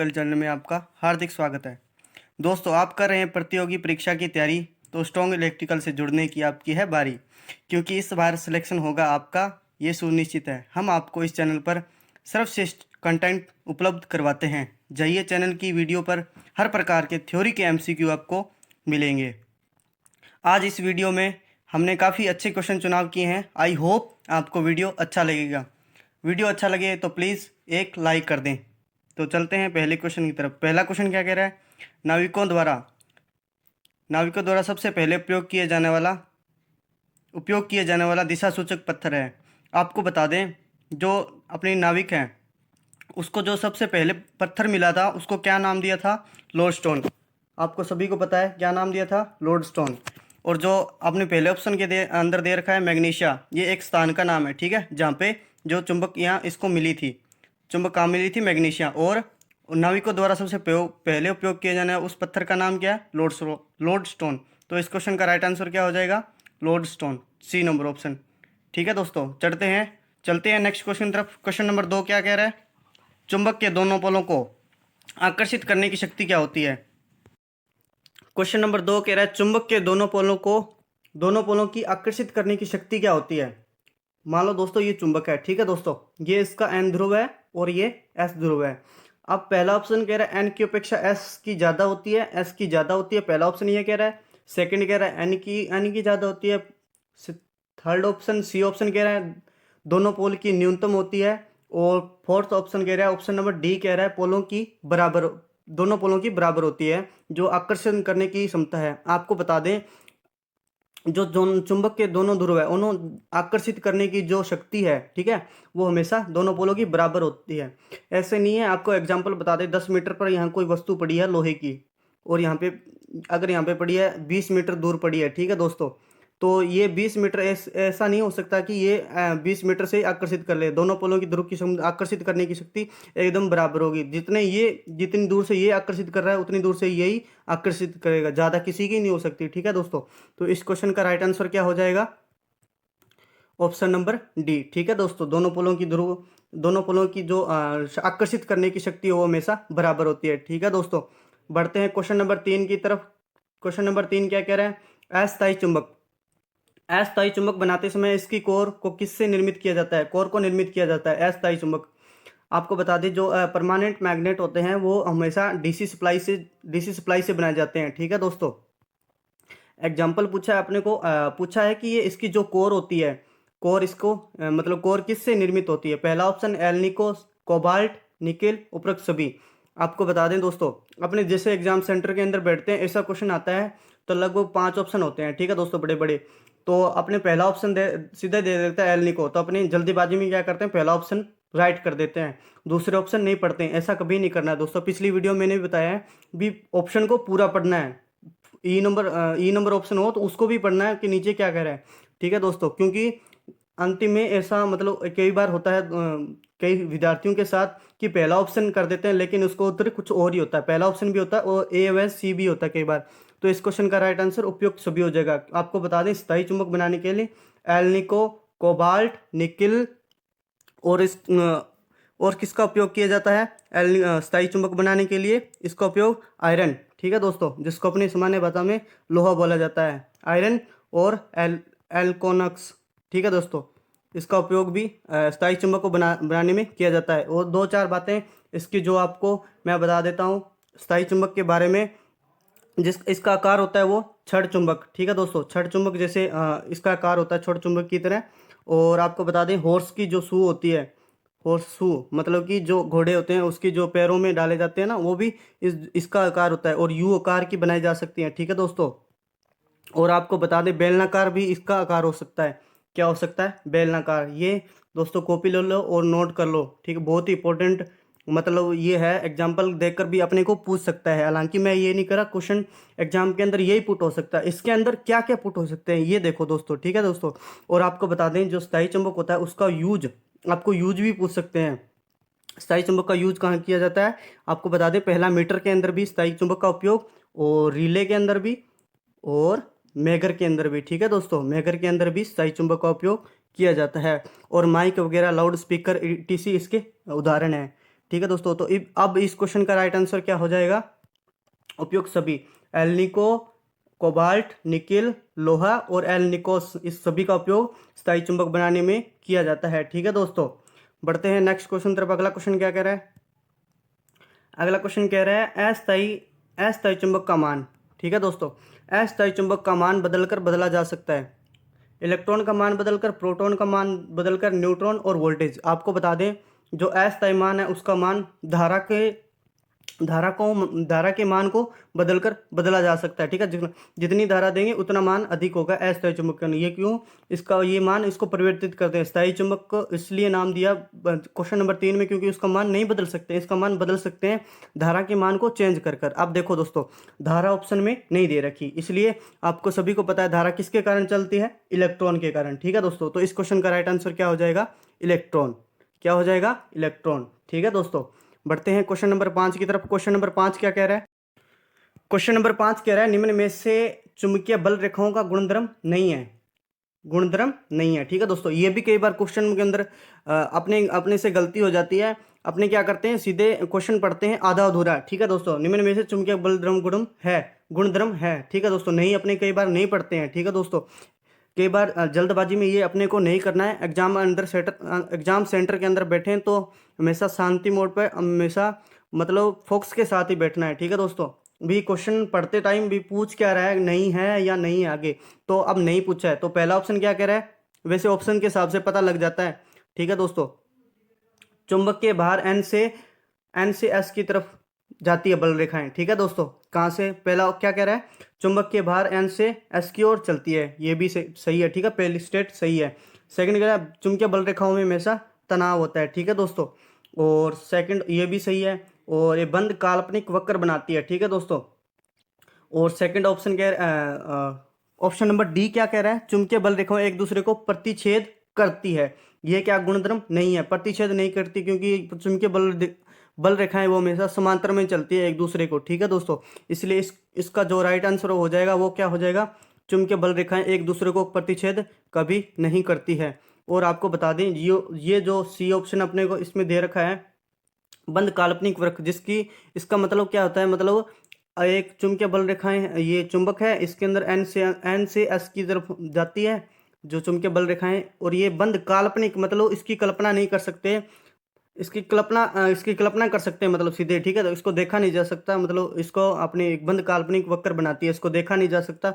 Electrical channel में आपका हार्दिक स्वागत है। दोस्तों, आप कर रहे हैं प्रतियोगी परीक्षा की तैयारी, तो स्ट्रॉन्ग इलेक्ट्रिकल से जुड़ने की आपकी है बारी, क्योंकि इस बार सिलेक्शन होगा आपका, ये सुनिश्चित है। हम आपको इस चैनल पर सर्वश्रेष्ठ कंटेंट उपलब्ध करवाते हैं। जाइए, चैनल की वीडियो पर हर प्रकार के थ्योरी के MCQ आपको मिलेंगे। आज इस वीडियो में हमने काफ़ी अच्छे क्वेश्चन चुनाव किए हैं। आई होप आपको वीडियो अच्छा लगेगा। वीडियो अच्छा लगे तो प्लीज़ एक लाइक कर दें। तो चलते हैं पहले क्वेश्चन की तरफ। पहला क्वेश्चन क्या कह रहा है? नाविकों द्वारा सबसे पहले उपयोग किए जाने वाला दिशा सूचक पत्थर है। आपको बता दें, जो अपने नाविक हैं उसको जो सबसे पहले पत्थर मिला था उसको क्या नाम दिया था? लोडस्टोन। आपको सभी को पता है क्या नाम दिया था? लोडस्टोन। और जो आपने पहले ऑप्शन के अंदर दे रखा है मैग्नीशिया, ये एक स्थान का नाम है, ठीक है, जहाँ पे जो चुंबक यहाँ इसको मिली थी, चुंबक कहाँ मिली थी? मैग्नीशिया। और नाविकों द्वारा सबसे पहले उपयोग किया जाने उस पत्थर का नाम क्या है? लोडस्टोन। तो इस क्वेश्चन का राइट आंसर क्या हो जाएगा? Lodestone, C number option. ठीक है दोस्तों, चलते हैं नेक्स्ट क्वेश्चन की तरफ। क्वेश्चन नंबर 2 क्या कह रहा है? चुंबक के दोनों पोलों को आकर्षित करने की शक्ति क्या होती है? क्वेश्चन नंबर 2 कह रहा है चुंबक के दोनों पोलों की आकर्षित करने की शक्ति क्या होती है? मान लो दोस्तों ये चुंबक है, ठीक है दोस्तों, ये इसका N ध्रुव है और ये S ध्रुव है। अब पहला ऑप्शन कह रहा है N की अपेक्षा S की ज़्यादा होती है, S की ज़्यादा होती है, पहला ऑप्शन ये कह रहा है। सेकंड कह रहा है N की ज़्यादा होती है। थर्ड ऑप्शन C ऑप्शन कह रहा है दोनों पोल की न्यूनतम होती है। और फोर्थ ऑप्शन कह रहा है, ऑप्शन नंबर D कह रहा है दोनों पोलों की बराबर होती है जो आकर्षण करने की क्षमता है। आपको बता दें, जो चुंबक के दोनों ध्रुव है उन्होंने आकर्षित करने की जो शक्ति है, ठीक है, वो हमेशा दोनों पोलों की बराबर होती है। ऐसे नहीं है। आपको एग्जांपल बता दें, 10 मीटर पर यहाँ कोई वस्तु पड़ी है लोहे की, और यहाँ पे अगर यहाँ पे पड़ी है 20 मीटर दूर पड़ी है, ठीक है दोस्तों, तो ये 20 मीटर ऐसा नहीं हो सकता कि ये 20 मीटर से ही आकर्षित कर ले। दोनों पोलों की ध्रुव की आकर्षित करने की शक्ति एकदम बराबर होगी। जितनी दूर से ये आकर्षित कर रहा है उतनी दूर से यही आकर्षित करेगा, ज़्यादा किसी की नहीं हो सकती। ठीक है दोस्तों, तो इस क्वेश्चन का राइट आंसर क्या हो जाएगा? Option number D। ठीक है दोस्तों, दोनों पोलों की जो आकर्षित करने की शक्ति है वो हमेशा बराबर होती है। ठीक है दोस्तों, बढ़ते हैं क्वेश्चन नंबर 3 की तरफ। क्वेश्चन नंबर 3 क्या कह रहा है? अस्थायी चुंबक बनाते समय इसकी कोर को किससे निर्मित किया जाता है? कोर को निर्मित किया जाता है अस्थायी चुंबक। आपको बता दें, जो परमानेंट मैग्नेट होते हैं वो हमेशा डीसी सप्लाई से बनाए जाते हैं। ठीक है दोस्तों, एग्जाम्पल पूछा है अपने को, पूछा है कि ये इसकी जो कोर होती है, मतलब कोर किससे निर्मित होती है? पहला ऑप्शन एल्निको, कोबाल्ट, निकेल, उपरोक्त सभी। आपको बता दें दोस्तों, अपने जैसे एग्जाम सेंटर के अंदर बैठते हैं, ऐसा क्वेश्चन आता है तो लगभग 5 ऑप्शन होते हैं। ठीक है दोस्तों, बड़े बड़े, तो अपने पहला ऑप्शन सीधे दे देता है एल्निको, तो अपनी जल्दीबाजी में क्या करते हैं, पहला ऑप्शन राइट कर देते हैं, दूसरे ऑप्शन नहीं पढ़ते हैं। ऐसा कभी नहीं करना है दोस्तों। पिछली वीडियो मैंने भी बताया है, भी ऑप्शन को पूरा पढ़ना है। ई नंबर ऑप्शन हो तो उसको भी पढ़ना है कि नीचे क्या कह रहा है। ठीक है दोस्तों, क्योंकि अंतिम में ऐसा मतलब कई बार होता है कई विद्यार्थियों के साथ कि पहला ऑप्शन कर देते हैं लेकिन उसको उत्तर कुछ और ही होता है। पहला ऑप्शन भी होता है और ए व सी भी होता है कई बार। तो इस क्वेश्चन का राइट आंसर उपयुक्त सभी हो जाएगा। आपको बता दें, स्थायी चुंबक बनाने के लिए एल्निको, कोबाल्ट, निकिल और किसका उपयोग किया जाता है? स्थायी चुंबक बनाने के लिए इसका उपयोग आयरन, ठीक है दोस्तों, जिसको अपनी सामान्य भाषा में लोहा बोला जाता है, आयरन और एल्कोनक्स। ठीक है दोस्तों, इसका उपयोग भी स्थायी चुंबक को बनाने में किया जाता है। और 2-4 बातें इसकी जो आपको मैं बता देता हूँ स्थायी चुंबक के बारे में। इसका आकार होता है वो छड़ चुंबक। ठीक है दोस्तों, छड़ चुंबक जैसे इसका आकार होता है छड़ चुंबक की तरह। और आपको बता दें, हॉर्स की जो शू होती है, हॉर्स शू मतलब कि जो घोड़े होते हैं उसकी जो पैरों में डाले जाते हैं ना, वो भी इसका आकार होता है और यू आकार की बनाई जा सकती है। ठीक है दोस्तों, और आपको बता दें बेलनाकार भी इसका आकार हो सकता है। क्या हो सकता है? बेलनाकार। ये दोस्तों कॉपी ले लो और नोट कर लो, ठीक है, बहुत ही इंपॉर्टेंट मतलब ये है। एग्जाम्पल देखकर भी अपने को पूछ सकता है, हालांकि मैं ये नहीं करा, क्वेश्चन एग्जाम के अंदर यही पुट हो सकता है। इसके अंदर क्या क्या पुट हो सकते हैं ये देखो दोस्तों। ठीक है दोस्तों, और आपको बता दें, जो स्थायी चुंबक होता है उसका आपको यूज भी पूछ सकते हैं। स्थायी चुंबक का यूज कहाँ किया जाता है? आपको बता दें, पहला मीटर के अंदर भी स्थायी चुंबक का उपयोग, और रिले के अंदर भी, और मेगर के अंदर भी। ठीक है दोस्तों, मेगर के अंदर भी स्थायी चुंबक का उपयोग किया जाता है। और माइक वगैरह, लाउड स्पीकर, ETC इसके उदाहरण है। ठीक है दोस्तों। तो अब इस क्वेश्चन का राइट आंसर क्या हो जाएगा? उपयुक्त सभी, एल्निको, कोबाल्ट, निकिल, लोहा और एल्निकोस, इस सभी का उपयोग स्थायी चुंबक बनाने में किया जाता है। ठीक है दोस्तों, बढ़ते हैं नेक्स्ट क्वेश्चन तरफ। अगला क्वेश्चन क्या कह रहा है? अगला क्वेश्चन कह रहा है अस्थायी चुंबक का मान। ठीक है दोस्तों, अस्थायी चुंबक का मान बदला जा सकता है। इलेक्ट्रॉन का मान बदलकर, प्रोटॉन का मान बदलकर, न्यूट्रॉन और वोल्टेज। आपको बता दें जो अस्थायी मान है उसका मान धारा के मान को बदला जा सकता है। ठीक है, जितनी धारा देंगे उतना मान अधिक होगा अस्थायी चुंबक का। ये क्यों? ये मान इसको परिवर्तित करते हैं। स्थायी चुंबक को इसलिए नाम दिया क्वेश्चन नंबर 3 में, क्योंकि उसका मान नहीं बदल सकते। इसका मान बदल सकते हैं धारा के मान को चेंज कर कर। अब देखो दोस्तों, धारा ऑप्शन में नहीं दे रखी, इसलिए आपको सभी को पता है धारा किसके कारण चलती है? इलेक्ट्रॉन के कारण। ठीक है दोस्तों, तो इस क्वेश्चन का राइट आंसर क्या हो जाएगा? इलेक्ट्रॉन। क्या हो जाएगा? इलेक्ट्रॉन। ठीक है दोस्तों, बढ़ते हैं क्वेश्चन नंबर 5 की तरफ। क्वेश्चन नंबर 5 क्या कह रहा है? क्वेश्चन नंबर 5 कह रहा है निम्न में से चुंबकीय बल रेखाओं का गुणधर्म नहीं है। गुणधर्म नहीं है। ठीक है दोस्तों, ये भी कई बार क्वेश्चन के अंदर अपने से गलती हो जाती है। अपने क्या करते हैं, सीधे क्वेश्चन पढ़ते हैं आधा अधूरा। ठीक है दोस्तों, निम्न में से चुंबकीय बल गुणधर्म है। ठीक है दोस्तों, नहीं, अपने कई बार नहीं पढ़ते हैं। ठीक है दोस्तों, कई बार जल्दबाजी में ये अपने को नहीं करना है। एग्जाम सेंटर के अंदर बैठे हैं तो हमेशा शांति मोड पर, हमेशा मतलब फोकस के साथ ही बैठना है। ठीक है दोस्तों, भी क्वेश्चन पढ़ते टाइम भी पूछ क्या रहा है, नहीं है या नहीं है आगे, तो अब नहीं पूछा है तो पहला ऑप्शन क्या कह रहा है? वैसे ऑप्शन के हिसाब से पता लग जाता है। ठीक है दोस्तों, चुंबक के बाहर एन से एस की तरफ जाती है बल रेखाएं। ठीक है दोस्तों, कहाँ से? पहला क्या कह रहा है? चुंबक के बाहर एन से एस की ओर चलती है। ये भी सही है। ठीक है, पहली स्टेट सही है। सेकंड कह रहा है चुंबकीय बल रेखाओं में हमेशा तनाव होता है। ठीक है दोस्तों, और सेकंड ये भी सही है। और ये बंद काल्पनिक वक्र बनाती है। ठीक है दोस्तों, और second option option number D क्या कह रहा है? चुंबकीय बल रेखाएं एक दूसरे को प्रतिच्छेद करती है। ये क्या गुणधर्म नहीं है? प्रतिच्छेद नहीं करती, क्योंकि चुंबकीय बल रेखाएं वो हमेशा समांतर में चलती है एक दूसरे को। ठीक है दोस्तों, इसलिए इसका जो राइट आंसर हो जाएगा वो क्या हो जाएगा? चुंबकीय बल रेखाएं एक दूसरे को प्रतिच्छेद कभी नहीं करती है। और आपको बता दें ये जो सी ऑप्शन अपने को इसमें दे रखा है, बंद काल्पनिक वक्र, इसका मतलब क्या होता है? मतलब एक चुंबकीय बल रेखाएं, ये चुंबक है, इसके अंदर एन से एस की तरफ जाती है जो चुंबकीय बल रेखाएं, और ये बंद काल्पनिक, मतलब इसकी कल्पना नहीं कर सकते। इसकी कल्पना कर सकते हैं मतलब सीधे। ठीक है, तो इसको देखा नहीं जा सकता, मतलब इसको अपने एक बंद काल्पनिक वक्र बनाती है। इसको देखा नहीं जा सकता,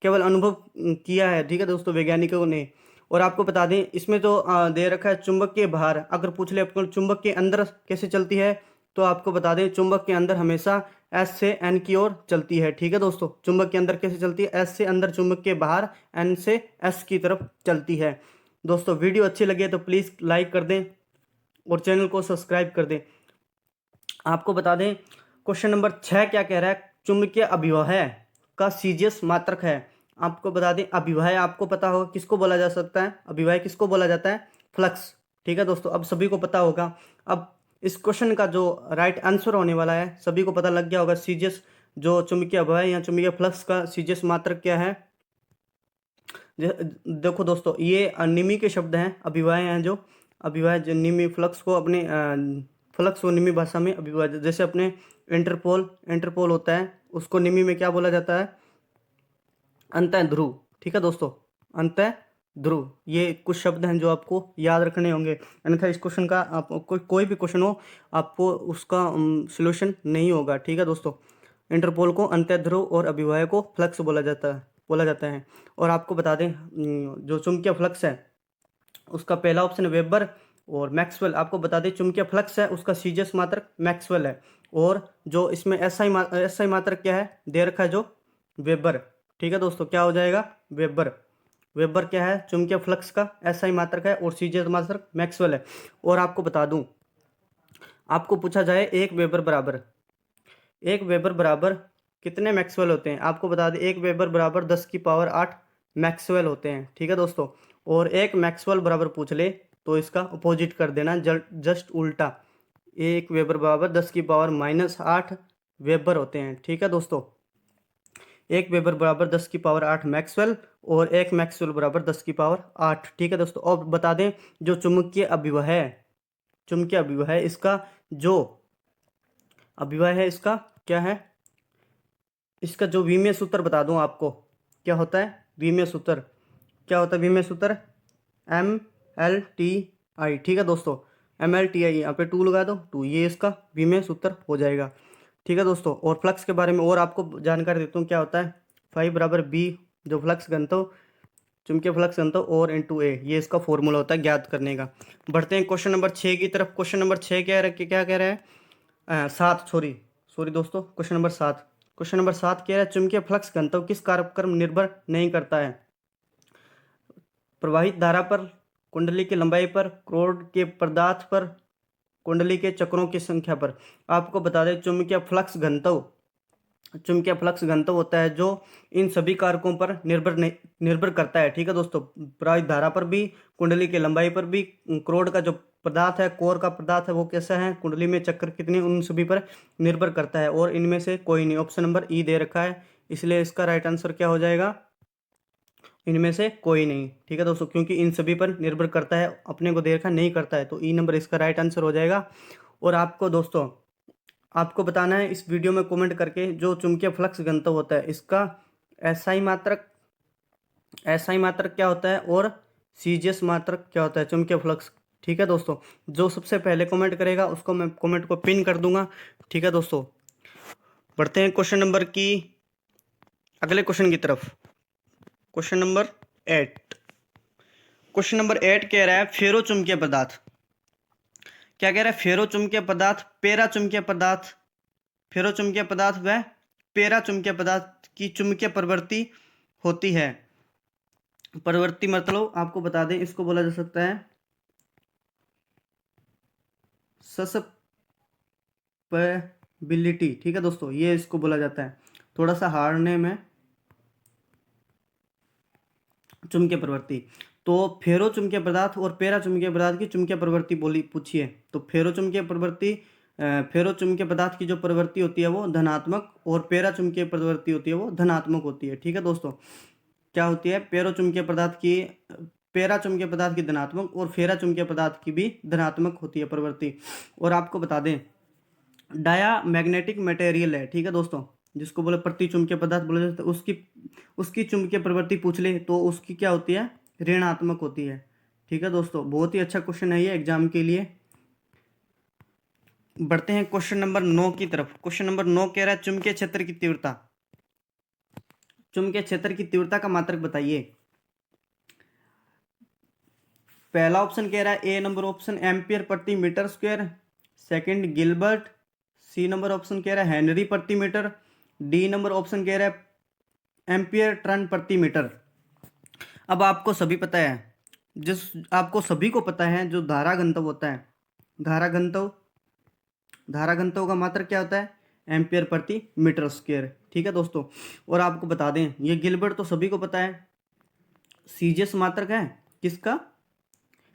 केवल अनुभव किया है। ठीक है दोस्तों, वैज्ञानिकों ने। और आपको बता दें इसमें तो दे रखा है चुंबक के बाहर। अगर पूछ ले आपको चुंबक के अंदर कैसे चलती है, तो आपको बता दें चुंबक के अंदर हमेशा एस से एन की ओर चलती है। ठीक है दोस्तों, चुंबक के अंदर कैसे चलती है? एस से अंदर, चुंबक के बाहर एन से एस की तरफ चलती है। दोस्तों, वीडियो अच्छी लगी तो प्लीज़ लाइक कर दें और चैनल को सब्सक्राइब कर दें। आपको बता दें क्वेश्चन नंबर 6 क्या कह रहा है? चुंबकीय अभिवाह का सीजियस मात्रक है। आपको बता दें अभिवाह आपको पता होगा किसको बोला जा सकता है? अभिवाह किसको बोला जाता है? फ्लक्स। ठीक है दोस्तों, अब सभी को पता होगा। अब इस क्वेश्चन का जो राइट आंसर होने वाला है सभी को पता लग गया होगा। सीजियस जो चुंबकीय अभिवाह या चुंबकीय फ्लक्स का सीजियस मात्रक क्या है? देखो दोस्तों, ये निमी के शब्द हैं, अभिवाह हैं जो अभिवाह निमी फ्लक्स को अपने फ्लक्स को निमी भाषा में अभिवाह, जैसे अपने इंटरपोल होता है उसको निमी में क्या बोला जाता है? अंतः ध्रुव। ठीक है दोस्तों, अंतः ध्रुव, ये कुछ शब्द हैं जो आपको याद रखने होंगे, अन्यथा इस क्वेश्चन का आप कोई भी क्वेश्चन हो आपको उसका सॉल्यूशन नहीं होगा। ठीक है दोस्तों, इंटरपोल को अंतः ध्रुव और अभिवाह को फ्लक्स बोला जाता है। और आपको बता दें जो चुंबकीय फ्लक्स है उसका पहला ऑप्शन वेबर और मैक्सवेल। आपको बता दें चुंबकीय फ्लक्स है उसका सीजियस मात्रक मैक्सवेल है, और जो इसमें एसआई मात्रक क्या है दे रखा है? जो वेबर। ठीक है दोस्तों, क्या हो जाएगा? वेबर क्या है? चुंबकीय फ्लक्स का एसआई मात्रक है, और सीजियस मात्रक मैक्सवेल है। और आपको बता दूं, आपको पूछा जाए एक वेबर बराबर कितने मैक्सवेल होते हैं? आपको बता दें एक वेबर बराबर 10 की पावर 8 मैक्सवेल होते हैं। ठीक है दोस्तों, और एक मैक्सवेल बराबर पूछ ले तो इसका अपोजिट कर देना, जस्ट उल्टा। एक वेबर बराबर 10 की पावर -8 वेबर होते हैं। ठीक है दोस्तों, एक वेबर बराबर 10 की पावर 8 मैक्सवेल, और एक मैक्सवेल बराबर 10 की पावर 8। ठीक है दोस्तों, और बता दें जो चुंबकीय अभिवाह है इसका जो अभिवाय है इसका क्या है, इसका जो विमीय सूत्र बता दूं आपको, क्या होता है विमीय सूत्र, क्या होता है विमीय सूत्र, MLTI। ठीक है दोस्तों, MLTI, यहाँ पे 2 लगा दो, 2, ये इसका विमीय सूत्र हो जाएगा। ठीक है दोस्तों, और फ्लक्स के बारे में और आपको जानकारी देता हूँ, क्या होता है फाई बराबर बी, जो फ्लक्स घनत्व, चुंबकीय फ्लक्स घनत्व, और इंटू ए, ये इसका फॉर्मूला होता है ज्ञात करने का। बढ़ते हैं क्वेश्चन नंबर 6 की तरफ। क्वेश्चन नंबर 6 क्या कह रहा है, 7, सॉरी सॉरी दोस्तों, क्वेश्चन नंबर 7, क्वेश्चन नंबर 7 कह रहा है चुंबकीय फ्लक्स घनत्व किस कारक पर निर्भर नहीं करता है, प्रवाहित धारा पर, कुंडली की लंबाई पर, क्रोड के पदार्थ पर, कुंडली के चक्रों की संख्या पर। आपको बता दें चुंबकीय फ्लक्स घनत्व, चुंबकीय फ्लक्स घनत्व होता है जो इन सभी कारकों पर निर्भर करता है। ठीक है दोस्तों, प्रवाहित धारा पर भी, कुंडली की लंबाई पर भी, क्रोड का जो पदार्थ है, कोर का पदार्थ है वो कैसा है, कुंडली में चक्र कितने, उन सभी पर निर्भर करता है, और इनमें से कोई नहीं। ऑप्शन नंबर ई दे रखा है, इसलिए इसका राइट आंसर क्या हो जाएगा, इनमें से कोई नहीं। ठीक है दोस्तों, क्योंकि इन सभी पर निर्भर करता है, अपने को दे रखा नहीं करता है, तो ई नंबर इसका राइट आंसर हो जाएगा। और आपको दोस्तों आपको बताना है इस वीडियो में कमेंट करके, जो चुंबकीय फ्लक्स घनत्व होता है इसका एसआई मात्रक, एसआई मात्रक क्या होता है, और सीजीएस मात्रक क्या होता है चुंबकीय फ्लक्स। ठीक है दोस्तों, जो सबसे पहले कमेंट करेगा उसको मैं कमेंट को पिन कर दूंगा। ठीक है दोस्तों, बढ़ते हैं क्वेश्चन नंबर की अगले क्वेश्चन की तरफ। क्वेश्चन नंबर 8, क्वेश्चन नंबर 8 कह रहा है फेरो चुंबकीय पदार्थ, क्या कह रहा है, फेरो चुंबकीय पदार्थ, पेरा चुंबकीय पदार्थ, फेरो चुंबकीय पदार्थ व पेरा चुंबकीय पदार्थ की चुंबकीय प्रवृत्ति होती है। प्रवृत्ति मतलब आपको बता दें, इसको बोला जा सकता है सस्पेबिलिटी। ठीक है दोस्तों, ये इसको बोला जाता है, थोड़ा सा हार्ड नेम है, चुंबकीय प्रवृत्ति। तो फेरो चुंबकीय पदार्थ और पेरा चुंबकीय पदार्थ की चुंबकीय प्रवृत्ति बोली पूछी है, तो फेरो चुंबकीय प्रवृत्ति, फेरो चुंबकीय पदार्थ की जो प्रवृत्ति होती है वो धनात्मक, और पेरा चुंबकीय प्रवृत्ति होती है वो धनात्मक होती है। ठीक है दोस्तों, क्या होती है, पेरो चुंबकीय पदार्थ की, पेरा चुंबकीय पदार्थ की धनात्मक, और फेरा चुंबकीय पदार्थ की भी धनात्मक होती है प्रवृत्ति। और आपको बता दें डाया मैग्नेटिक मटेरियल है, ठीक है दोस्तों, जिसको बोले प्रति चुंबकीय पदार्थ बोले जाते हैं, उसकी चुंबकीय प्रवृत्ति पूछ ले तो उसकी क्या होती है, ऋणात्मक होती है। ठीक है दोस्तों, बहुत ही अच्छा क्वेश्चन है ये एग्जाम के लिए। बढ़ते हैं क्वेश्चन नंबर 9 की तरफ। क्वेश्चन नंबर 9 कह रहा है चुंबकीय क्षेत्र की तीव्रता, चुंबकीय क्षेत्र की तीव्रता का मात्रक बताइए। पहला ऑप्शन कह रहा है ए नंबर ऑप्शन एम्पियर प्रति meter square, second gilbert, C number option कह रहा है हेनरी प्रति मीटर, डी नंबर ऑप्शन कह रहा है एम्पियर टर्न प्रति मीटर। अब आपको सभी पता है, आपको सभी को पता है जो धारा घनत्व होता है, धारा घनत्व का मात्रक क्या होता है, एम्पियर प्रति मीटर स्क्वायर। ठीक है दोस्तों, और आपको बता दें ये गिलबर्ट तो सभी को पता है, सीजीएस मात्रक है किसका,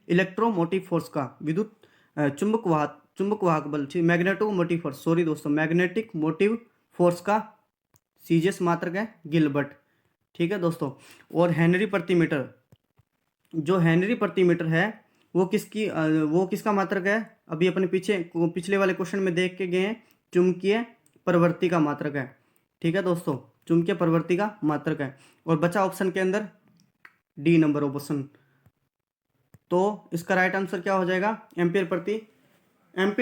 इलेक्ट्रोमोटिव फोर्स का, विद्युत चुंबक वाहक बल, मैग्नेटो मोटिव फोर्स, सॉरी दोस्तों, मैग्नेटिक मोटिव फोर्स का सीजीएस मात्रक है गिलबर्ट। ठीक है दोस्तों, और हेनरी प्रति मीटर, जो हेनरी प्रति मीटर है वो किसका मात्रक है, अभी अपने पिछले वाले क्वेश्चन में देख के गए हैं, चुंबकीय प्रवृत्ति का मात्रक है। ठीक है दोस्तों, चुंबकीय प्रवृत्ति का मात्रक है। और बचा ऑप्शन के अंदर डी नंबर ऑप्शन, तो इसका राइट आंसर क्या हो जाएगा, एम्पियर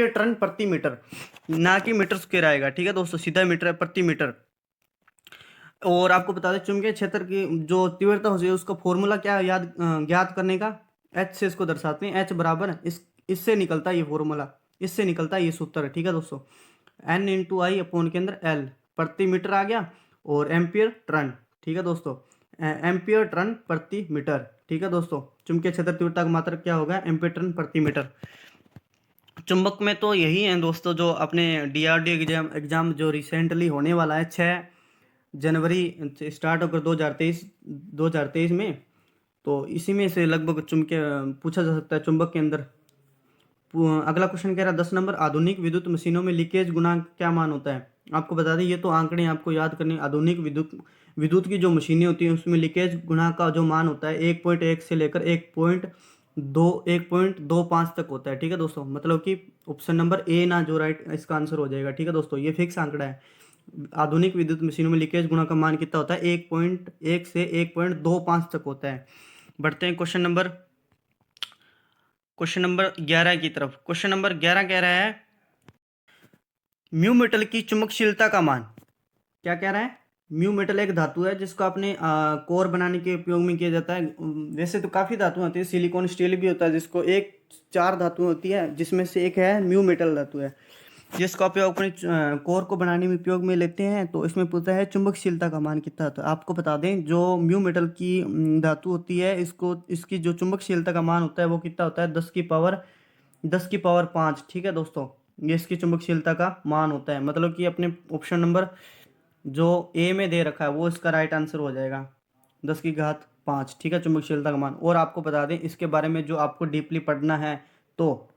टर्न प्रति मीटर, ना कि मीटर स्क्वायर आएगा। ठीक है दोस्तों, सीधा मीटर प्रति मीटर। और आपको बता दें चुंबकीय क्षेत्र की जो तीव्रता होती है उसका फॉर्मूला क्या है, ज्ञात करने का, एच से इसको दर्शाते हैं, एच बराबर इससे निकलता है ये फॉर्मूला, इससे निकलता है ये सूत्र। ठीक है दोस्तों, एन इंटू आई अपॉन के अंदर एल, प्रति मीटर आ गया, और एम्पियर टर्न। ठीक है दोस्तों, एम्पियर टर्न प्रति मीटर। ठीक है दोस्तों, चुंबकीय क्षेत्र तीव्रता का मात्रक क्या होगा, एम्पियर टर्न प्रति मीटर। चुंबक में तो यही है दोस्तों, जो अपने डीआरडीओ एग्जाम जो रिसेंटली होने वाला है 6 जनवरी स्टार्ट होकर 2023 में, तो इसी में से लगभग चुंबकीय पूछा जा सकता है चुंबक के अंदर। अगला क्वेश्चन कह रहा है 10 नंबर, आधुनिक विद्युत मशीनों में लीकेज गुणांक क्या मान होता है। आपको बता दें ये तो आंकड़े आपको याद करने, आधुनिक विद्युत की जो मशीनें होती हैं उसमें लीकेज गुणांक का जो मान होता है 1.1 से लेकर 1.5 1.25 तक होता है। ठीक है दोस्तों, मतलब कि ऑप्शन नंबर ए ना जो राइट इसका आंसर हो जाएगा। ठीक है दोस्तों, ये फिक्स आंकड़ा है। आधुनिक विद्युत मशीनों में लीकेज गुणा का मान कितना होता है? 1.1 से 1.25 तक होता है। बढ़ते हैं क्वेश्चन नंबर 11 की तरफ। क्वेश्चन नंबर 11 कह रहा है म्यू मेटल की चुंबकशीलता का मान। क्या कह रहा है? म्यू मेटल एक धातु है जिसको अपने कोर बनाने के उपयोग में किया जाता है। वैसे तो काफ़ी धातु होती है, सिलिकॉन स्टील भी होता है, जिसको एक 4 धातु होती है, जिसमें से एक है म्यू मेटल धातु है, जिसको आप अपने कोर को बनाने में उपयोग में लेते हैं। तो इसमें पूछता है चुंबकशीलता का मान कितना होता है। आपको बता दें जो म्यू मेटल की धातु होती है, इसकी जो चुंबकशीलता का मान होता है वो कितना होता है? 10 की पावर 5। ठीक है दोस्तों, ये इसकी चुंबकशीलता का मान होता है। मतलब कि अपने ऑप्शन नंबर जो ए में दे रखा है वो इसका राइट आंसर हो जाएगा, 10 की घात 5। ठीक है, चुंबकशीलता का मान। और आपको बता दें इसके बारे में, जो आपको डीपली पढ़ना है, तो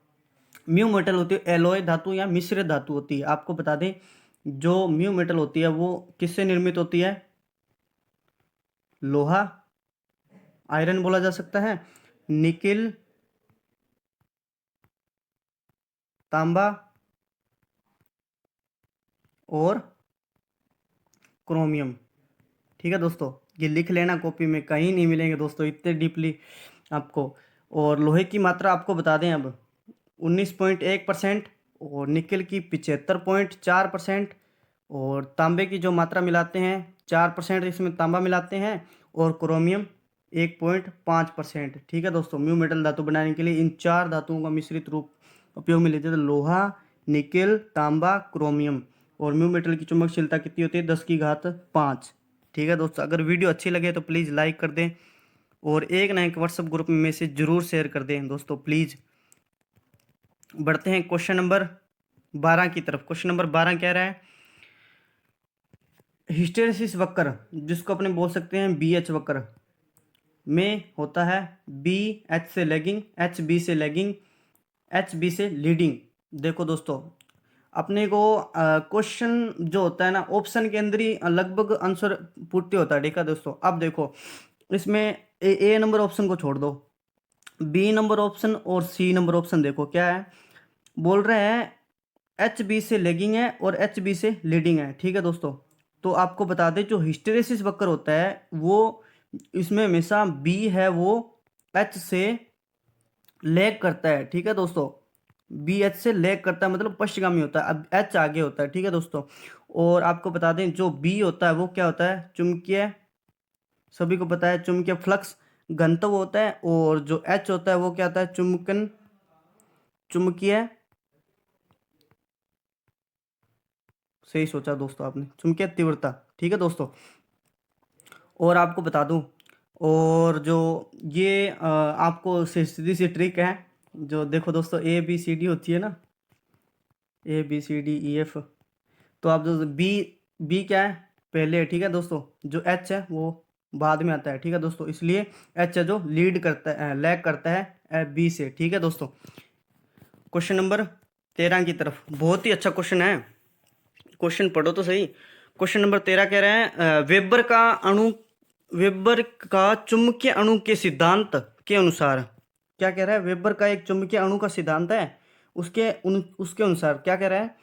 म्यू मेटल होती है एलॉय धातु या मिश्रित धातु होती है। आपको बता दें जो म्यू मेटल होती है वो किससे निर्मित होती है? लोहा, आयरन बोला जा सकता है, निकिल, तांबा और क्रोमियम। ठीक है दोस्तों, ये लिख लेना कॉपी में, कहीं नहीं मिलेंगे दोस्तों इतने डीपली आपको। और लोहे की मात्रा आपको बता दें अब 19.1%, और निकल की 75.4%, और तांबे की जो मात्रा मिलाते हैं 4% इसमें तांबा मिलाते हैं, और क्रोमियम 1.5%। ठीक है दोस्तों, म्यू मेटल धातु बनाने के लिए इन 4 धातुओं का मिश्रित रूप उपयोग में लेते थे, लोहा, निकेल, तांबा, क्रोमियम। और म्यू मेटल की चुंबकशीलता कितनी होती है? 10 की घात 5। ठीक है दोस्तों, अगर वीडियो अच्छी लगे तो प्लीज़ लाइक कर दें, और एक ना एक व्हाट्सएप ग्रुप में मैसेज जरूर शेयर कर दें दोस्तों प्लीज़। बढ़ते हैं क्वेश्चन नंबर 12 की तरफ। क्वेश्चन नंबर 12 कह रहा है हिस्टेरेसिस वक्र, जिसको अपने बोल सकते हैं BH वक्र, में होता है BH से लैगिंग, HB से लैगिंग, HB से लीडिंग। देखो दोस्तों, अपने को क्वेश्चन जो होता है ना, ऑप्शन के अंदर ही लगभग आंसर पूर्ति होता है। ठीक है दोस्तों, अब देखो इसमें ए नंबर ऑप्शन को छोड़ दो, बी नंबर ऑप्शन और सी नंबर ऑप्शन देखो क्या है। बोल रहे हैं HB से लेगिंग है और HB से लीडिंग है। ठीक है दोस्तों, तो आपको बता दें जो हिस्टेरेसिस वक्र होता है वो इसमें हमेशा B है वो H से लैग करता है। ठीक है दोस्तों, बी एच से लैग करता है, मतलब पश्चिमगामी होता है, अब एच आगे होता है। ठीक है दोस्तों, और आपको बता दें जो बी होता है वो क्या होता है? चुंबकीय, सभी को पता है चुंबकीय फ्लक्स घनत्व होता है। और जो एच होता है वो क्या होता है? चुंबकीय, सही सोचा दोस्तों आपने, चुंबकीय तीव्रता। ठीक है दोस्तों, और आपको बता दूं, और जो ये आपको सीधी सी ट्रिक है, जो देखो दोस्तों ABCD होती है ना, ABCDEF, तो आप जो बी बी क्या है? पहले है। ठीक है दोस्तों, जो एच है वो बाद में आता है। ठीक है दोस्तों, इसलिए एच है जो लीड करता है, लैग करता है बी से। ठीक है दोस्तों, क्वेश्चन नंबर 13 की तरफ। बहुत ही अच्छा क्वेश्चन है, क्वेश्चन पढ़ो तो सही। क्वेश्चन नंबर 13 कह रहे हैं वेबर का चुंबकीय अणु के सिद्धांत के अनुसार। क्या कह रहा है? वेबर का एक चुंबकीय अणु का सिद्धांत है, उसके अनुसार क्या कह रहा है?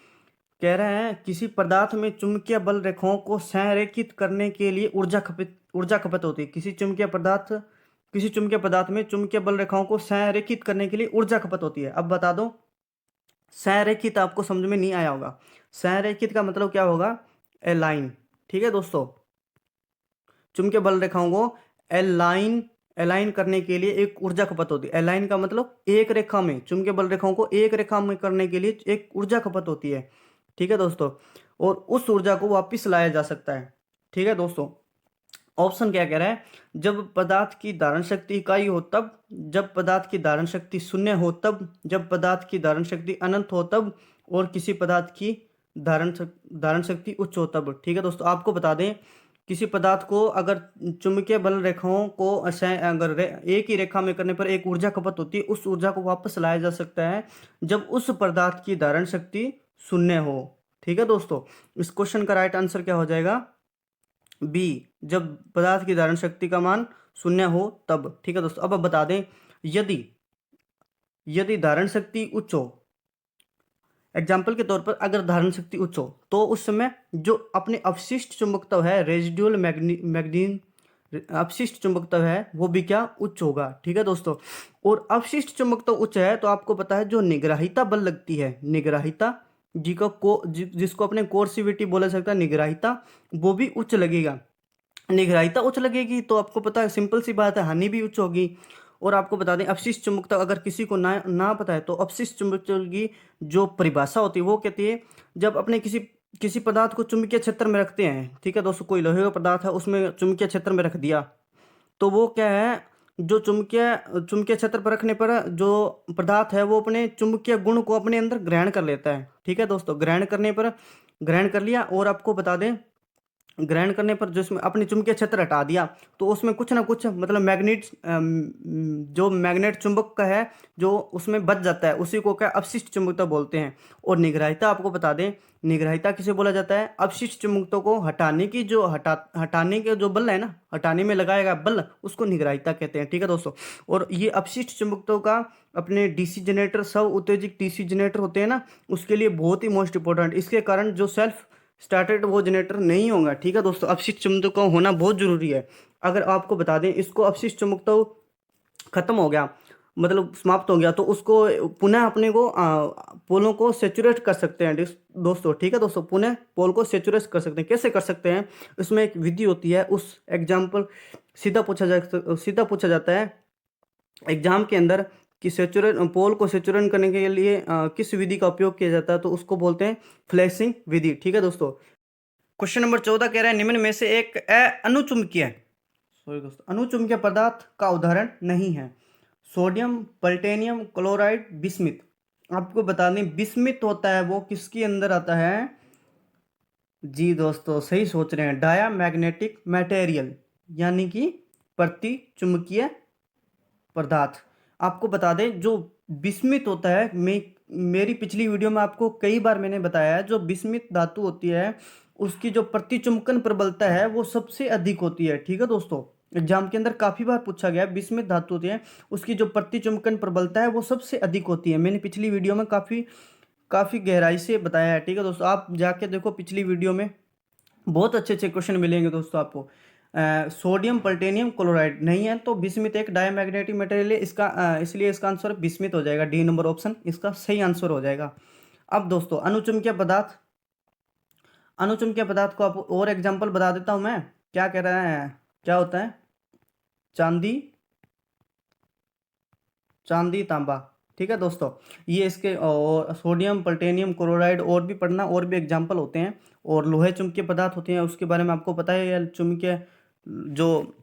कह रहे हैं किसी पदार्थ में चुंबकीय बल रेखाओं को संरेखित करने के लिए ऊर्जा खपत होती है। किसी चुंबकीय पदार्थ में चुंबकीय बल रेखाओं को संरेखित करने के लिए ऊर्जा खपत होती है। अब बता दो, संरेखित आपको समझ में नहीं आया होगा, संरेखित का मतलब क्या होगा? अलाइन। ठीक है दोस्तों, चुंबकीय बल रेखाओं को अलाइन करने के लिए एक ऊर्जा खपत होती है। अलाइन का मतलब एक रेखा में, चुंबकीय बल रेखाओं को एक रेखा में करने के लिए एक ऊर्जा खपत होती है। ठीक है दोस्तों, और उस ऊर्जा को वापस लाया जा सकता है। ठीक है दोस्तों, ऑप्शन क्या कह रहा है? जब पदार्थ की धारण शक्ति इकाई हो तब, जब पदार्थ की धारण शक्ति शून्य हो तब, जब पदार्थ की धारण शक्ति अनंत हो तब, और किसी पदार्थ की धारण शक्ति उच्च हो तब। ठीक है दोस्तों, आपको बता दें किसी पदार्थ को अगर चुंबकीय बल रेखाओं को अगर एक ही रेखा में करने पर एक ऊर्जा खपत होती है, उस ऊर्जा को वापस लाया जा सकता है जब उस पदार्थ की धारण शक्ति शून्य हो। ठीक है दोस्तों, इस क्वेश्चन का राइट आंसर क्या हो जाएगा? बी, जब पदार्थ की धारण शक्ति का मान शून्य हो तब। ठीक है दोस्तों, अब बता दें यदि यदि धारण शक्ति उच्च हो, एग्जाम्पल के तौर पर अगर धारण शक्ति उच्च हो तो उस समय जो अपने अवशिष्ट चुंबकत्व है, रेजिडुअल मैग्नीन अपशिष्ट चुंबकत्व है, वो भी क्या उच्च होगा। ठीक है दोस्तों। और अपशिष्ट चुंबकत्व उच्च है तो आपको पता है जो निग्राहिता बल लगती है, निग्राहिता जिसको अपने कोर्सिविटी बोला सकता है, निग्राहिता वो भी उच्च लगेगा। निग्राहिता उच्च लगेगी तो आपको पता है, सिंपल सी बात है, हानि भी उच्च होगी। और आपको बता दें अपशिष्ट चुंबकत्व अगर किसी को ना पता है तो अपशिष्ट चुंबकत्व की जो परिभाषा होती है वो कहती है जब अपने किसी किसी पदार्थ को चुंबकीय क्षेत्र में रखते हैं। ठीक है दोस्तों, कोई लोहे का पदार्थ है उसमें चुंबकीय क्षेत्र में रख दिया तो वो क्या है, जो चुंबकीय चुंबकीय क्षेत्र पर रखने पर जो पदार्थ है वो अपने चुंबकीय गुण को अपने अंदर ग्रहण कर लेता है। ठीक है दोस्तों, ग्रहण कर लिया। और आपको बता दें ग्रहण करने पर जो इसमें अपने चुंबकीय क्षेत्र हटा दिया तो उसमें कुछ ना कुछ मतलब जो मैग्नेट चुंबक का है जो उसमें बच जाता है, उसी को क्या अपशिष्ट चुंबकत्व बोलते हैं। और निग्राहिता आपको बता दें, निग्राहिता किसे बोला जाता है, अपशिष्ट चुंबकत्व को हटाने के जो बल है ना, हटाने में लगाएगा बल, उसको निग्राहिता कहते हैं। ठीक है दोस्तों। और ये अपशिष्ट चुंबकत्व का अपने डीसी जनरेटर, स्व उत्तेजित डीसी जनरेटर होते हैं ना, उसके लिए बहुत ही मोस्ट इंपॉर्टेंट। इसके कारण जो सेल्फ स्टार्टेड वो जनरेटर नहीं होगा। ठीक है दोस्तों, अपशिष्ट चुंबकत्व होना बहुत जरूरी है। अगर आपको बता दें इसको अपशिष्ट चुंबकत्व खत्म हो गया, मतलब समाप्त हो गया, तो उसको पुनः अपने को पोलों को सेचुरेट कर सकते हैं दोस्तों। ठीक है दोस्तों, पुनः पोल को सेचुरेट कर सकते हैं। कैसे कर सकते हैं, इसमें एक विधि होती है, उस एग्जाम्पल सीधा पूछा जाता है एग्जाम के अंदर कि सेचुरेट पोल को सेचुरेट करने के लिए किस विधि का उपयोग किया जाता है, तो उसको बोलते हैं फ्लैशिंग विधि। ठीक है दोस्तों। क्वेश्चन नंबर 14 कह रहा है निम्न में से एक अनुचुंबकीय अनुचुंबकीय पदार्थ का उदाहरण नहीं है। Sodium, platinum, chloride, bismuth. आपको बता दें बिस्मिथ होता है वो किसके अंदर आता है, जी दोस्तों सही सोच रहे हैं, डायामैग्नेटिक मटेरियल, यानी कि प्रति चुंबकीय पदार्थ। आपको बता दें जो बिस्मिथ होता है, मेरी पिछली वीडियो में आपको कई बार मैंने बताया है, जो बिस्मिथ धातु होती है उसकी जो प्रतिचुंबकन प्रबलता है वो सबसे अधिक होती है। ठीक है दोस्तों, एग्जाम के अंदर काफी बार पूछा गया है, बिस्मिथ धातु होती है उसकी जो प्रतिचुंबकन प्रबलता है वो सबसे अधिक होती है। मैंने पिछली वीडियो में काफी काफी गहराई से बताया है। ठीक है दोस्तों, आप जाके देखो पिछली वीडियो में, बहुत अच्छे अच्छे क्वेश्चन मिलेंगे दोस्तों आपको। सोडियम, प्लैटिनम, क्लोराइड नहीं है तो बिस्मिथ एक डायमैग्नेटिक मटेरियल है, इसलिए इसका आंसर बिस्मिथ हो जाएगा। डी नंबर ऑप्शन इसका सही आंसर हो जाएगा। अब दोस्तों अनुचुंबकीय पदार्थ को आप और एग्जांपल बता देता हूं मैं। क्या कह रहा है, क्या होता है, चांदी, चांदी, तांबा। ठीक है दोस्तों, ये इसके और सोडियम, प्लैटिनम, क्लोराइड और भी पढ़ना, और भी एग्जांपल होते हैं। और लोहे चुंबकीय पदार्थ होते हैं उसके बारे में आपको पता है, या चुंबकीय जो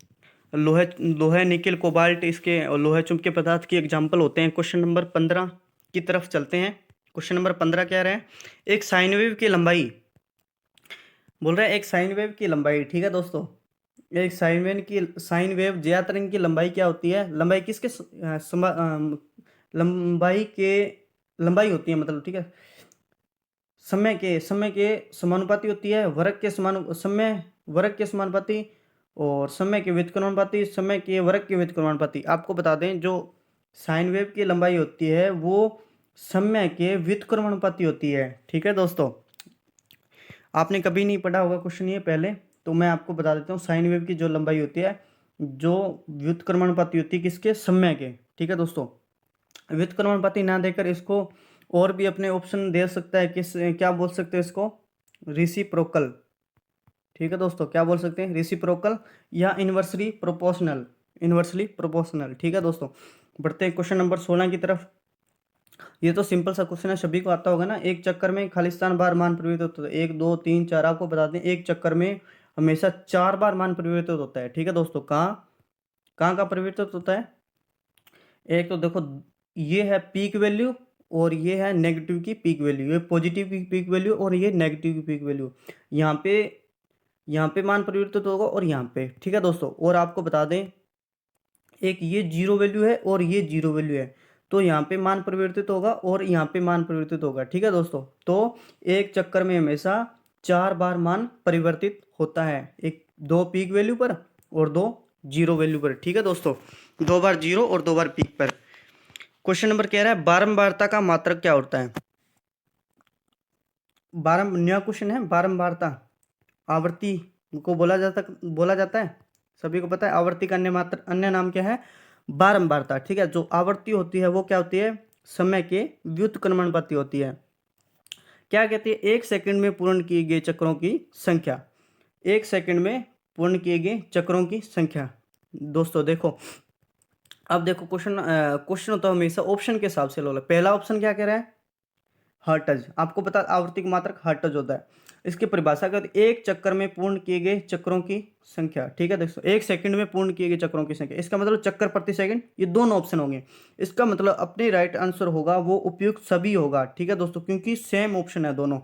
लोहे लोहे निकेल, कोबाल्ट, इसके लोहे चुंबकीय पदार्थ की एग्जांपल होते हैं। क्वेश्चन नंबर 15 की तरफ चलते हैं। क्वेश्चन नंबर 15 क्या रहे हैं, एक साइन वेव की लंबाई, बोल रहे हैं एक साइन वेव की लंबाई। ठीक है दोस्तों, एक साइन वेव ज्या तरंग की लंबाई क्या होती है, लंबाई किसके लंबाई होती है, मतलब ठीक है, समय के समानुपाती होती है, वर्ग के समानुपाती, और समय के व्युत्क्रमानुपाती, समय के वर्ग के व्युत्क्रमानुपाती। आपको बता दें जो साइन वेव की लंबाई होती है वो समय के व्युत्क्रमानुपाती होती है। ठीक है दोस्तों, आपने कभी नहीं पढ़ा होगा क्वेश्चन ये पहले, तो मैं आपको बता देता हूँ साइन वेव की जो लंबाई होती है जो व्युत्क्रमानुपाती होती है किसके, समय के। ठीक है दोस्तों, व्युत्क्रमानुपाती ना देकर इसको और भी अपने ऑप्शन दे सकता है, क्या बोल सकते हैं इसको, रेसिप्रोकल। ठीक है दोस्तों, क्या बोल सकते हैं, रेसिप्रोकल या इन्वर्सली प्रोपोर्शनल। ठीक है दोस्तों, बढ़ते हैं क्वेश्चन नंबर 16 की तरफ। ये तो सिंपल सा क्वेश्चन है, सभी को आता होगा ना। एक चक्कर में खालिस्तान बार मान परिवर्तित होता है, 1 2 3 4। आपको बता दें एक चक्कर में हमेशा 4 बार मान परिवर्तित होता है। ठीक है दोस्तों, कहाँ कहाँ का परिवर्तित होता है, एक तो देखो ये है पीक वैल्यू और ये है नेगेटिव की पीक वैल्यू, ये पॉजिटिव की पीक वैल्यू और ये नेगेटिव की पीक वैल्यू। यहाँ पे मान परिवर्तित होगा और यहाँ पे। ठीक है दोस्तों, और आपको बता दें एक ये जीरो वैल्यू है और ये जीरो वैल्यू है, तो यहाँ पे मान परिवर्तित होगा और यहाँ पे मान परिवर्तित होगा। ठीक है दोस्तों, तो एक चक्कर में हमेशा 4 बार मान परिवर्तित होता है, एक 2 पीक वैल्यू पर और 2 जीरो वैल्यू पर। ठीक है दोस्तों, 2 बार जीरो और 2 बार पीक पर। क्वेश्चन नंबर कह रहा है बारंबारता का मात्रक क्या होता है। नया क्वेश्चन है। बारंबारता आवर्ती को बोला जाता है। सभी को पता है आवर्ती का अन्य नाम क्या है, बारंबारता। ठीक है, जो आवर्ती होती है वो क्या होती है, समय के व्युत्क्रमणपति होती है। क्या कहती है, 1 सेकंड में पूर्ण किए गए चक्रों की संख्या। 1 सेकंड में पूर्ण किए गए चक्रों की संख्या। दोस्तों देखो, अब देखो क्वेश्चन होता है हमेशा ऑप्शन के हिसाब से लो। पहला ऑप्शन क्या कह रहा है, हर्ट्ज। आपको पता आवर्ती का मात्रक हर्ट्ज होता है। इसकी परिभाषा कर, एक चक्कर में पूर्ण किए गए चक्रों की संख्या। ठीक है दोस्तों, 1 सेकंड में पूर्ण किए गए चक्रों की संख्या, इसका मतलब चक्कर प्रति सेकंड। ये दोनों ऑप्शन होंगे। इसका मतलब अपने राइट आंसर होगा वो उपयुक्त सभी होगा। ठीक है दोस्तों, क्योंकि सेम ऑप्शन है दोनों।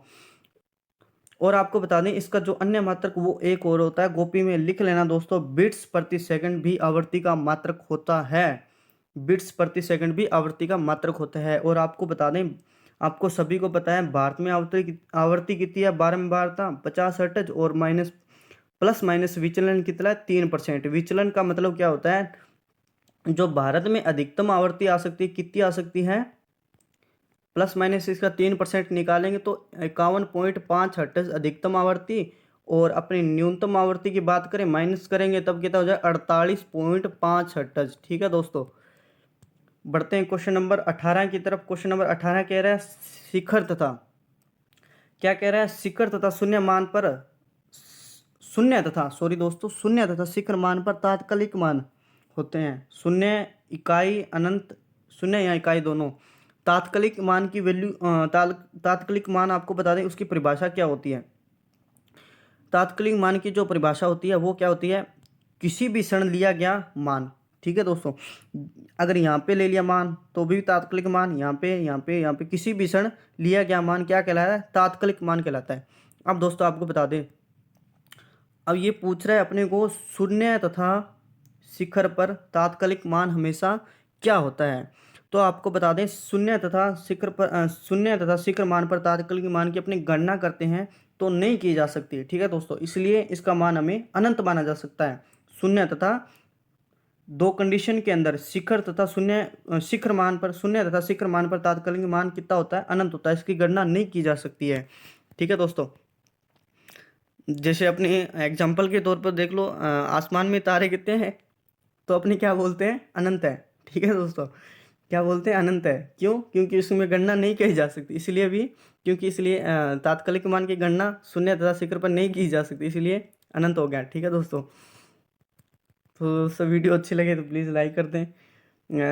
और आपको बता दें इसका जो अन्य मात्रक वो एक और होता है, गोपी में लिख लेना दोस्तों, बिट्स प्रति सेकंड भी आवर्ती का मात्रक होता है। बिट्स प्रति सेकंड भी आवर्ती का मात्रक होता है। और आपको बता दें, आपको सभी को पता है भारत में आवर्ती कितनी है, बारंबारता 50 हर्ट्ज, और प्लस माइनस विचलन कितना है, 3%। विचलन का मतलब क्या होता है, जो भारत में अधिकतम आवर्ती आ सकती है, कितनी आ सकती है, प्लस माइनस इसका 3% निकालेंगे तो 51.5 हर्ट्ज अधिकतम आवर्ती। और अपनी न्यूनतम आवर्ती की बात करें, माइनस करेंगे तब कितना हो जाए, 48.5 हर्ट्ज। ठीक है दोस्तों, बढ़ते हैं क्वेश्चन नंबर 18 की तरफ। क्वेश्चन नंबर 18 कह रहा है शिखर तथा, क्या कह रहा है, शिखर तथा शून्य मान पर शून्य तथा शिखर मान पर तात्कालिक मान होते हैं। शून्य, इकाई, अनंत, शून्य या इकाई दोनों। तात्कालिक मान की वैल्यू तात्कालिक मान आपको बता दें उसकी परिभाषा क्या होती है। तात्कालिक मान की जो परिभाषा होती है वो क्या होती है, किसी भी क्षण लिया गया मान। ठीक है दोस्तों, अगर यहाँ पे ले लिया मान तो भी तात्कालिक मान, यहाँ पे किसी भी क्षण लिया गया मान क्या कहलाता है, तात्कालिक मान कहलाता है। अब दोस्तों आपको बता दें, अब ये पूछ रहा है अपने को शून्य तथा शिखर पर तात्कालिक मान हमेशा क्या होता है। तो आपको बता दें शून्य तथा शिखर मान पर तात्कालिक मान की अपनी गणना करते हैं तो नहीं की जा सकती। ठीक है दोस्तों, इसलिए इसका मान हमें अनंत माना जा सकता है। शून्य तथा दो कंडीशन के अंदर शिखर तथा शिखर मान पर तात्कालिक मान कितना होता है, अनंत होता है। इसकी गणना नहीं की जा सकती है। ठीक है दोस्तों, जैसे अपने एग्जाम्पल के तौर पर देख लो, आसमान में तारे कितने हैं, तो अपने क्या बोलते हैं, अनंत है। ठीक है दोस्तों, क्या बोलते हैं, अनंत है। क्यों, क्योंकि इसमें गणना नहीं की जा सकती, इसलिए भी, क्योंकि इसलिए तात्कालिक मान की गणना शून्य तथा शिखर पर नहीं की जा सकती, इसलिए अनंत हो गया। ठीक है दोस्तों, तो सब वीडियो अच्छी लगे तो प्लीज़ लाइक कर दें।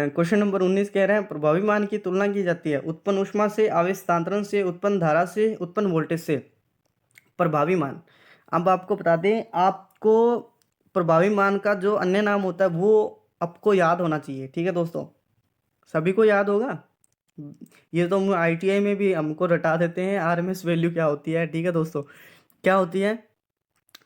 क्वेश्चन नंबर 19 कह रहे हैं प्रभावी मान की तुलना की जाती है उत्पन्न ऊष्मा से, आवेश हस्तांतरण से, उत्पन्न धारा से, उत्पन्न वोल्टेज से। प्रभावी मान, अब आपको बता दें, आपको प्रभावी मान का जो अन्य नाम होता है वो आपको याद होना चाहिए। ठीक है दोस्तों, सभी को याद होगा। ये तो हम ITI में भी हमको रटा देते हैं, RMS वैल्यू क्या होती है। ठीक है दोस्तों, क्या होती है,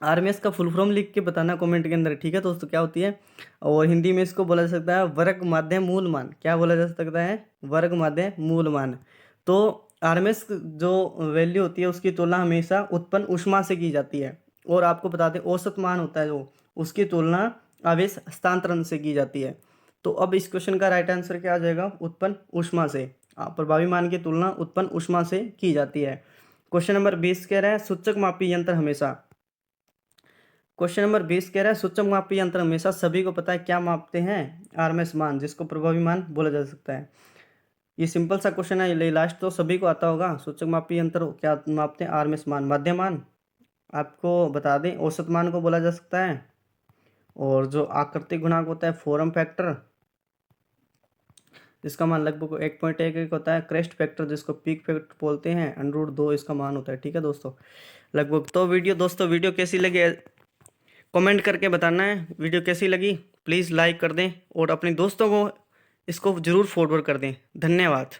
RMS का फुल फॉर्म लिख के बताना कमेंट के अंदर। ठीक है दोस्तों, क्या होती है, और हिंदी में इसको बोला जा सकता है वर्ग माध्य मूल मान। क्या बोला जा सकता है, वर्ग माध्य मूल मान। तो RMS जो वैल्यू होती है उसकी तुलना हमेशा उत्पन्न ऊष्मा से की जाती है। और आपको बता दें औसत मान होता है जो, उसकी तुलना आवेश हस्तांतरण से की जाती है। तो अब इस क्वेश्चन का राइट आंसर क्या आ जाएगा, उत्पन्न ऊष्मा से। प्रभावी मान की तुलना उत्पन्न ऊष्मा से की जाती है। क्वेश्चन नंबर 20 कह रहा है सूचक मापी यंत्र हमेशा, क्वेश्चन नंबर 20 कह रहा है सूचक मापी यंत्र हमेशा सभी को पता है क्या मापते हैं, RMS मान, जिसको प्रभावी मान बोला जा सकता है। ये सिंपल सा क्वेश्चन है, ये लास्ट तो सभी को आता होगा। सूचक मापी यंत्र क्या मापते हैं, RMS मान, मध्य मान आपको बता दें औसत मान को बोला जा सकता है, और जो आकृतिक गुणांक होता है फॉर्म फैक्टर, जिसका मान लगभग 1.11 होता है, क्रेस्ट फैक्टर जिसको पीक फैक्टर बोलते हैं, √2 इसका मान होता है। ठीक है दोस्तों, लगभग। तो वीडियो कैसी लगी कमेंट करके बताना है, वीडियो कैसी लगी प्लीज़ लाइक कर दें और अपने दोस्तों को इसको ज़रूर फॉरवर्ड कर दें। धन्यवाद।